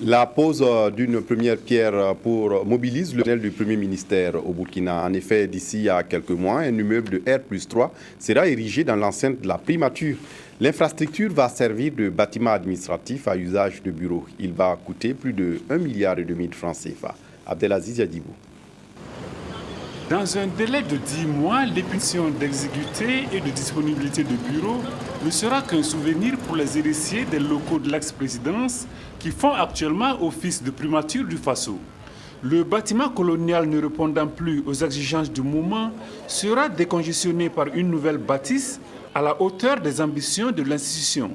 La pose d'une première pierre mobilise le personnel du Premier ministère au Burkina. En effet, d'ici à quelques mois, un immeuble de R+3 sera érigé dans l'enceinte de la primature. L'infrastructure va servir de bâtiment administratif à usage de bureau. Il va coûter plus de 1,5 milliard de francs CFA. Abdelaziz Yadibou. Dans un délai de 10 mois, l'épulsion d'exécuter et de disponibilité de bureaux ne sera qu'un souvenir pour les héritiers des locaux de l'ex-présidence qui font actuellement office de primature du Faso. Le bâtiment colonial ne répondant plus aux exigences du moment sera décongestionné par une nouvelle bâtisse à la hauteur des ambitions de l'institution.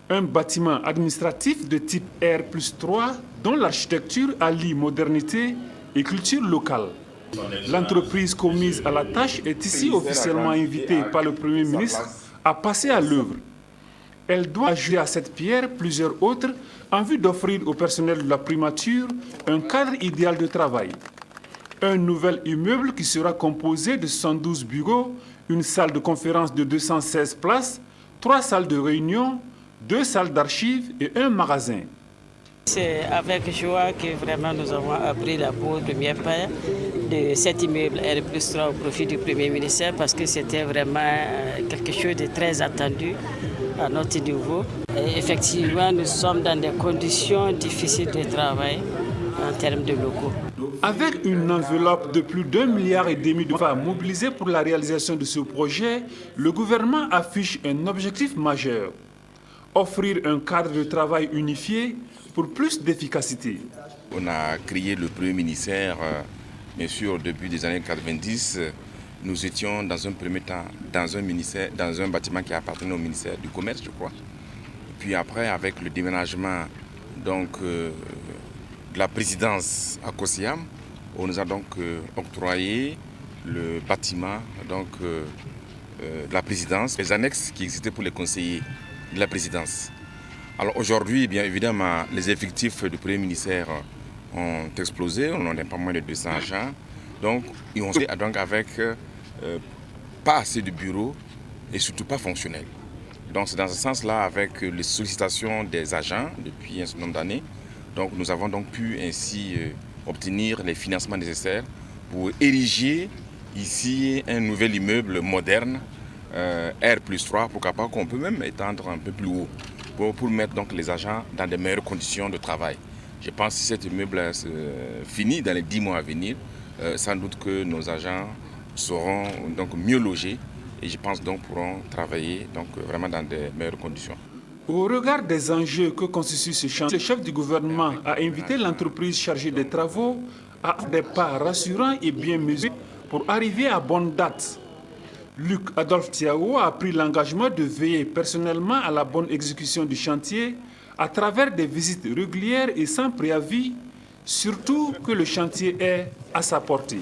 Un bâtiment administratif de type R+3 dont l'architecture allie modernité et culture locale. L'entreprise commise à la tâche est ici officiellement invitée par le Premier ministre à passer à l'œuvre. Elle doit ajouter à cette pierre plusieurs autres en vue d'offrir au personnel de la primature un cadre idéal de travail. Un nouvel immeuble qui sera composé de 112 bureaux, une salle de conférence de 216 places, 3 salles de réunion, 2 salles d'archives et un magasin. C'est avec joie que vraiment nous avons appris la première part de cet immeuble R+3 au profit du Premier ministère parce que c'était vraiment quelque chose de très attendu à notre niveau. Et effectivement, nous sommes dans des conditions difficiles de travail en termes de locaux. Avec une enveloppe de plus d'1,5 milliard de francs mobilisés pour la réalisation de ce projet, le gouvernement affiche un objectif majeur: offrir un cadre de travail unifié pour plus d'efficacité. On a créé le premier ministère, bien sûr, depuis les années 90. Nous étions dans un premier temps dans un bâtiment qui appartenait au ministère du Commerce, je crois. Puis après, avec le déménagement de la présidence à Kosiam, on nous a donc octroyé le bâtiment de la présidence, les annexes qui existaient pour les conseillers de la présidence. Alors aujourd'hui, bien évidemment, les effectifs du Premier ministère ont explosé, on n'en a pas moins de 200 agents. Donc, on est donc avec pas assez de bureaux et surtout pas fonctionnels. Donc c'est dans ce sens-là, avec les sollicitations des agents depuis un certain nombre d'années, donc nous avons donc pu ainsi obtenir les financements nécessaires pour ériger ici un nouvel immeuble moderne, R+3, pourquoi pas, qu'on peut même étendre un peu plus haut, pour mettre donc les agents dans de meilleures conditions de travail. Je pense que si cet immeuble finit dans les 10 mois à venir, sans doute que nos agents seront donc mieux logés et je pense donc pourront travailler vraiment dans de meilleures conditions. Au regard des enjeux que constitue ce chantier, le chef du gouvernement a invité l'entreprise chargée des travaux à des pas rassurants et bien mesurés pour arriver à bonne date. Luc Adolphe Thiago a pris l'engagement de veiller personnellement à la bonne exécution du chantier à travers des visites régulières et sans préavis, surtout que le chantier est à sa portée.